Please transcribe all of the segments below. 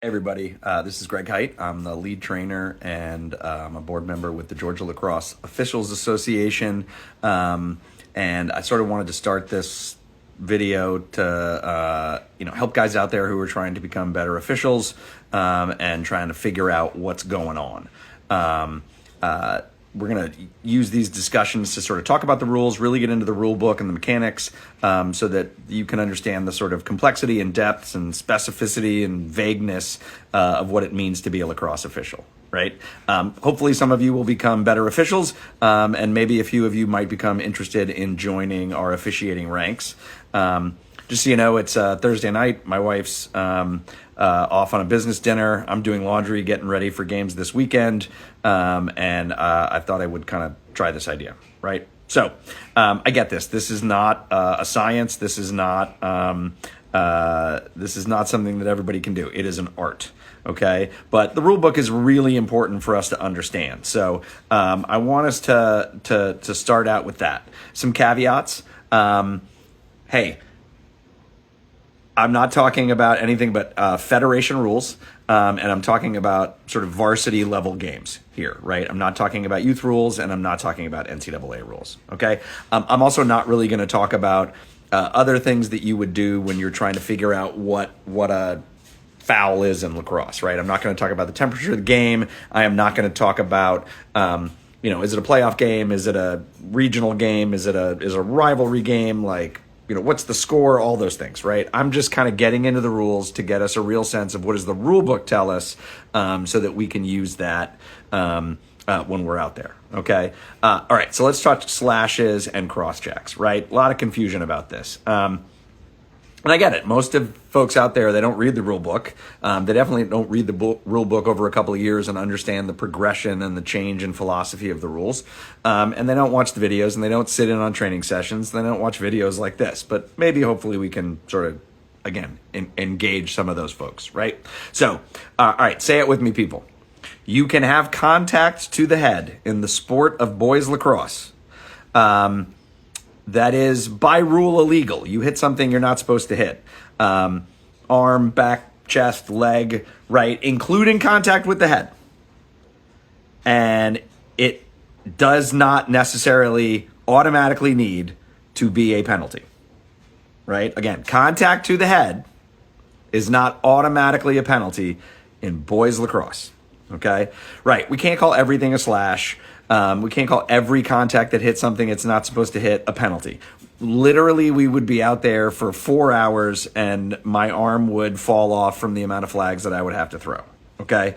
Everybody, this is Greg Height. I'm the lead trainer and I'm a board member with the Georgia Lacrosse Officials Association. And I sort of wanted to start this video to help guys out there who are trying to become better officials and trying to figure out what's going on. We're going to use these discussions to sort of talk about the rules, really get into the rule book and the mechanics so that you can understand the sort of complexity and depths and specificity and vagueness of what it means to be a lacrosse official, right? Hopefully some of you will become better officials and maybe a few of you might become interested in joining our officiating ranks. Just so you know, it's Thursday night. My wife's off on a business dinner. I'm doing laundry, getting ready for games this weekend. And I thought I would kind of try this idea, right? So I get this. This is not a science. This is not something that everybody can do. It is an art. Okay, but the rule book is really important for us to understand. So I want us to start out with that. Some caveats. Hey, I'm not talking about anything but federation rules, and I'm talking about sort of varsity level games here, right? I'm not talking about youth rules, and I'm not talking about NCAA rules, okay? I'm also not really going to talk about other things that you would do when you're trying to figure out what a foul is in lacrosse, right? I'm not going to talk about the temperature of the game. I am not going to talk about is it a playoff game? Is it a regional game? Is it a rivalry game? Like, what's the score? All those things, right? I'm just kind of getting into the rules to get us a real sense of what does the rule book tell us so that we can use that when we're out there, okay? All right, so let's talk slashes and cross-checks, right? A lot of confusion about this. And I get it. Most of folks out there, they don't read the rule book. They definitely don't read the rule book over a couple of years and understand the progression and the change in philosophy of the rules. And they don't watch the videos and they don't sit in on training sessions. They don't watch videos like this. But maybe hopefully we can sort of, again, engage some of those folks, right? So, all right, say it with me, people. You can have contact to the head in the sport of boys lacrosse. That is, by rule, illegal. You hit something you're not supposed to hit. Arm, back, chest, leg, right, including contact with the head. And it does not necessarily automatically need to be a penalty, right? Again, contact to the head is not automatically a penalty in boys lacrosse, okay? Right, we can't call everything a slash. We can't call every contact that hits something it's not supposed to hit a penalty. Literally, we would be out there for 4 hours and my arm would fall off from the amount of flags that I would have to throw. Okay?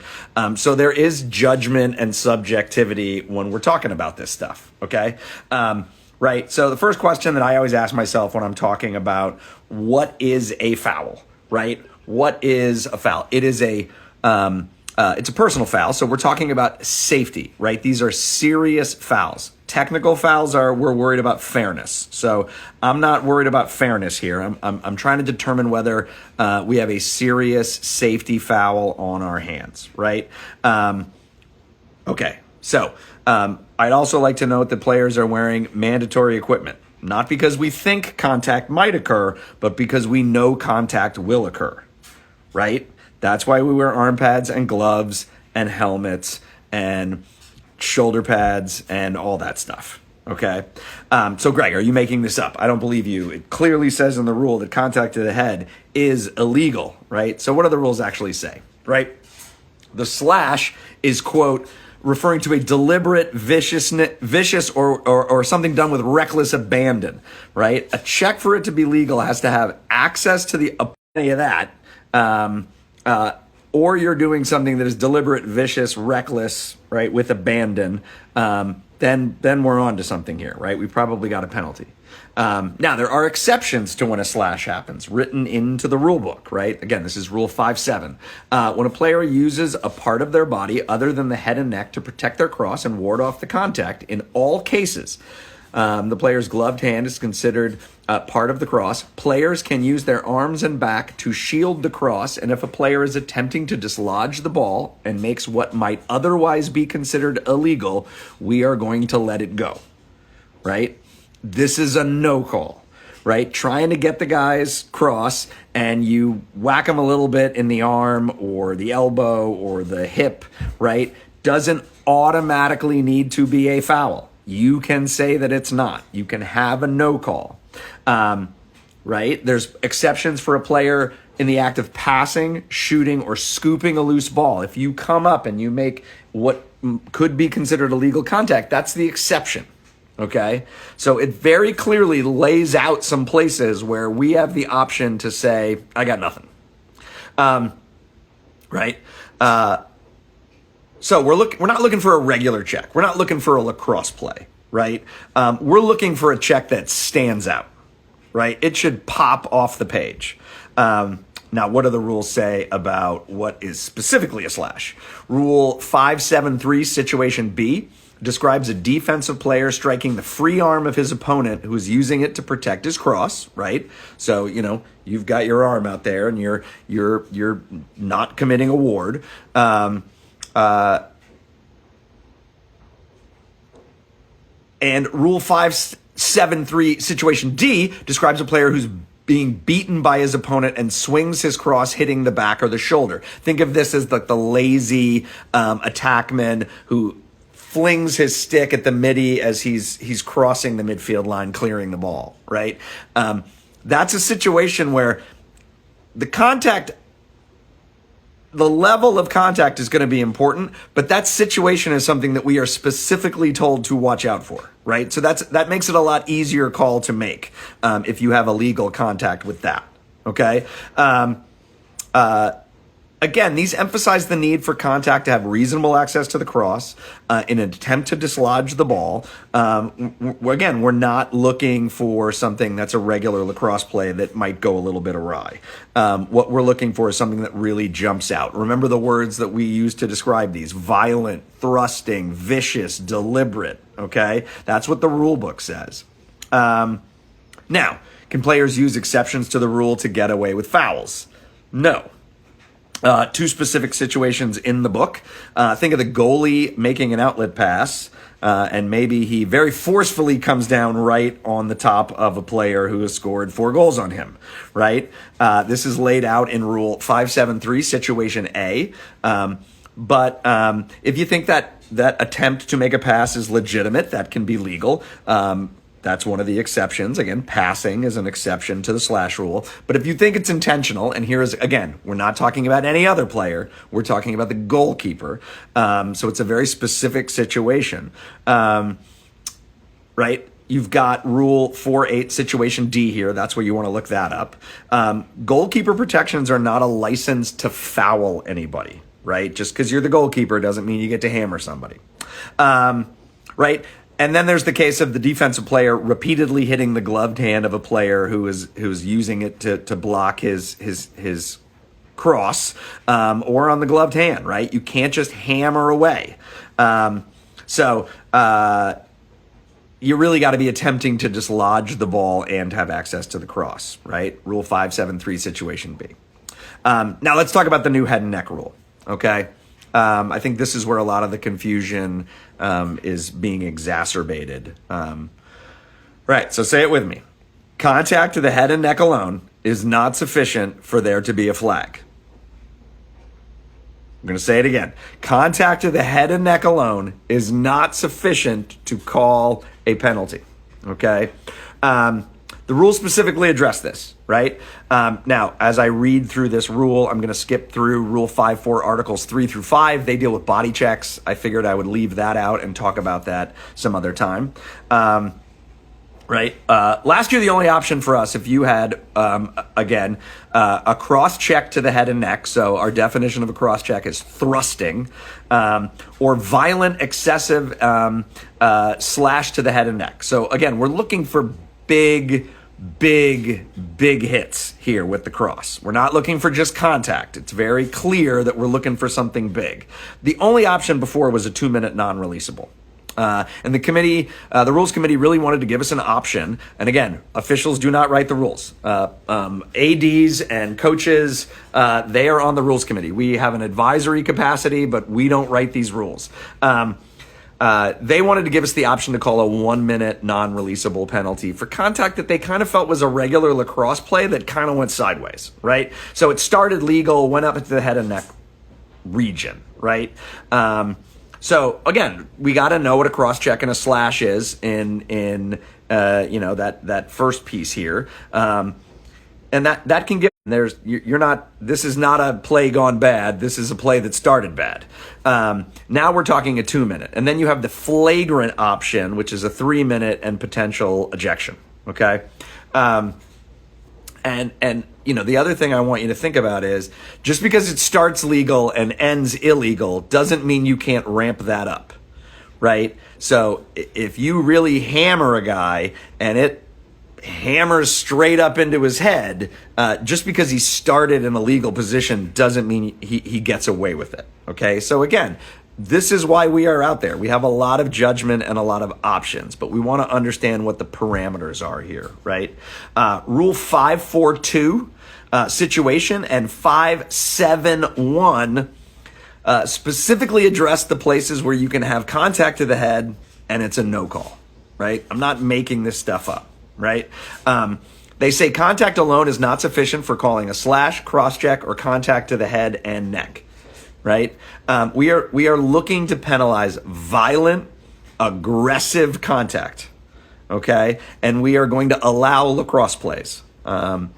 So there is judgment and subjectivity when we're talking about this stuff. Okay? Right? So the first question that I always ask myself when I'm talking about what is a foul, right? What is a foul? It is it's a personal foul, so we're talking about safety, right? These are serious fouls. Technical fouls we're worried about fairness. So I'm not worried about fairness here. I'm trying to determine whether we have a serious safety foul on our hands, right? Okay, so I'd also like to note that players are wearing mandatory equipment, not because we think contact might occur, but because we know contact will occur, right? That's why we wear arm pads and gloves and helmets and shoulder pads and all that stuff, okay? So, Greg, are you making this up? I don't believe you. It clearly says in the rule that contact to the head is illegal, right? So what do the rules actually say, right? The slash is, quote, referring to a deliberate vicious or something done with reckless abandon, right? A check for it to be legal has to have access to the epitome of that, or you're doing something that is deliberate, vicious, reckless, right, with abandon, then we're on to something here, right? We've probably got a penalty. Now, there are exceptions to when a slash happens, written into the rule book, right? Again, this is Rule 5-7. When a player uses a part of their body other than the head and neck to protect their cross and ward off the contact, in all cases, the player's gloved hand is considered part of the cross. Players can use their arms and back to shield the cross, and if a player is attempting to dislodge the ball and makes what might otherwise be considered illegal, we are going to let it go, right? This is a no call, right? Trying to get the guy's cross, and you whack him a little bit in the arm or the elbow or the hip, right? Doesn't automatically need to be a foul. You can say that it's not. You can have a no call, right? There's exceptions for a player in the act of passing, shooting, or scooping a loose ball. If you come up and you make what could be considered illegal contact, that's the exception, okay? So it very clearly lays out some places where we have the option to say, I got nothing, right? So we're not looking for a regular check. We're not looking for a lacrosse play, right? We're looking for a check that stands out, right? It should pop off the page. Now, what do the rules say about what is specifically a slash? Rule 573, situation B, describes a defensive player striking the free arm of his opponent who is using it to protect his cross, right? So, you've got your arm out there and you're not committing a ward. And Rule 573, situation D, describes a player who's being beaten by his opponent and swings his cross hitting the back or the shoulder. Think of this as like the lazy attackman who flings his stick at the midi as he's crossing the midfield line, clearing the ball, right? That's a situation where the level of contact is going to be important, but that situation is something that we are specifically told to watch out for, right? So that makes it a lot easier call to make if you have illegal contact with that, okay? Again, these emphasize the need for contact to have reasonable access to the cross in an attempt to dislodge the ball. Again, we're not looking for something that's a regular lacrosse play that might go a little bit awry. What we're looking for is something that really jumps out. Remember the words that we use to describe these: violent, thrusting, vicious, deliberate, okay? That's what the rule book says. Now, can players use exceptions to the rule to get away with fouls? No. Two specific situations in the book. Think of the goalie making an outlet pass, and maybe he very forcefully comes down right on the top of a player who has scored 4 goals on him, right? This is laid out in Rule 573, situation A. But if you think that attempt to make a pass is legitimate, that can be legal. That's one of the exceptions. Again, passing is an exception to the slash rule. But if you think it's intentional, and here is, again, we're not talking about any other player. We're talking about the goalkeeper. So it's a very specific situation, right? You've got Rule 4.8, situation D here. That's where you want to look that up. Goalkeeper protections are not a license to foul anybody, right? Just because you're the goalkeeper doesn't mean you get to hammer somebody, right? And then there's the case of the defensive player repeatedly hitting the gloved hand of a player who's using it to block his cross, or on the gloved hand, right? You can't just hammer away. So you really got to be attempting to dislodge the ball and have access to the cross, right? Rule 573, situation B. Now let's talk about the new head and neck rule, okay? I think this is where a lot of the confusion is being exacerbated. Right, so say it with me. Contact to the head and neck alone is not sufficient for there to be a flag. I'm going to say it again. Contact to the head and neck alone is not sufficient to call a penalty, okay? The rules specifically address this, right? Now, as I read through this rule, I'm going to skip through Rule 5.4 Articles 3 through 5. They deal with body checks. I figured I would leave that out and talk about that some other time. Right? Last year, the only option for us, if you had, a cross check to the head and neck, so our definition of a cross check is thrusting, or violent, excessive slash to the head and neck. So again, we're looking for big hits here with the cross. We're not looking for just contact. It's very clear that we're looking for something big. The only option before was a 2-minute non-releasable. And the rules committee really wanted to give us an option. And again, officials do not write the rules. ADs and coaches, they are on the rules committee. We have an advisory capacity, but we don't write these rules. They wanted to give us the option to call a 1 minute non-releasable penalty for contact that they kind of felt was a regular lacrosse play that kind of went sideways, right? So it started legal, went up into the head and neck region, right? So again, we got to know what a cross check and a slash is in that first piece here. And that can get, this is not a play gone bad. This is a play that started bad. Now we're talking a 2 minute. And then you have the flagrant option, which is a 3 minute and potential ejection. Okay. And the other thing I want you to think about is just because it starts legal and ends illegal doesn't mean you can't ramp that up. Right. So if you really hammer a guy and it hammers straight up into his head, just because he started in a legal position doesn't mean he gets away with it. Okay. So again, this is why we are out there. We have a lot of judgment and a lot of options, but we want to understand what the parameters are here, right? Rule 542 situation and 571 specifically address the places where you can have contact to the head and it's a no call, right? I'm not making this stuff up. Right? They say contact alone is not sufficient for calling a slash, cross-check, or contact to the head and neck. Right? We are looking to penalize violent, aggressive contact. Okay? And we are going to allow lacrosse plays. In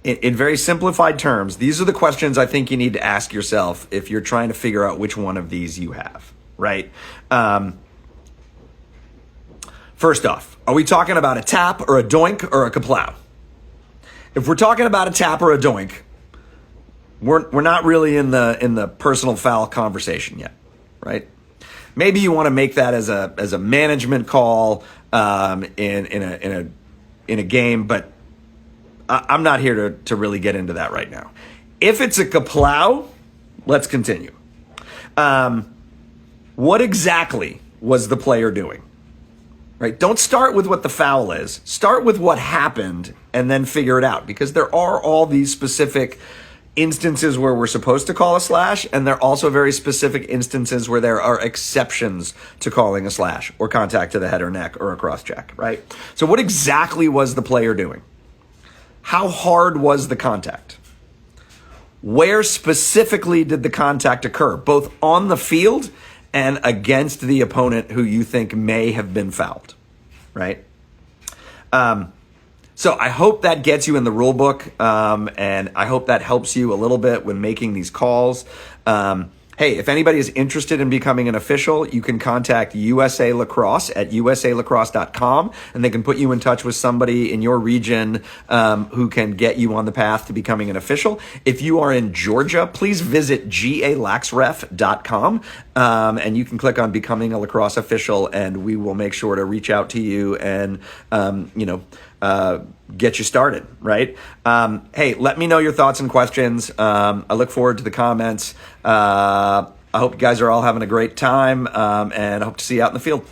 very simplified terms, these are the questions I think you need to ask yourself if you're trying to figure out which one of these you have. Right? First off, are we talking about a tap or a doink or a kaplow? If we're talking about a tap or a doink, we're not really in the personal foul conversation yet, right? Maybe you want to make that as a management call in a game, but I'm not here to really get into that right now. If it's a kaplow, let's continue. What exactly was the player doing? Right? Don't start with what the foul is. Start with what happened and then figure it out, because there are all these specific instances where we're supposed to call a slash, and there are also very specific instances where there are exceptions to calling a slash or contact to the head or neck or a cross check, right? So what exactly was the player doing? How hard was the contact? Where specifically did the contact occur, both on the field and against the opponent who you think may have been fouled, right? So I hope that gets you in the rule book, and I hope that helps you a little bit when making these calls. Hey, if anybody is interested in becoming an official, you can contact USA Lacrosse at usalacrosse.com, and they can put you in touch with somebody in your region who can get you on the path to becoming an official. If you are in Georgia, please visit galaxref.com, and you can click on becoming a lacrosse official, and we will make sure to reach out to you and, get you started, right? Hey, let me know your thoughts and questions. I look forward to the comments. I hope you guys are all having a great time, and I hope to see you out in the field.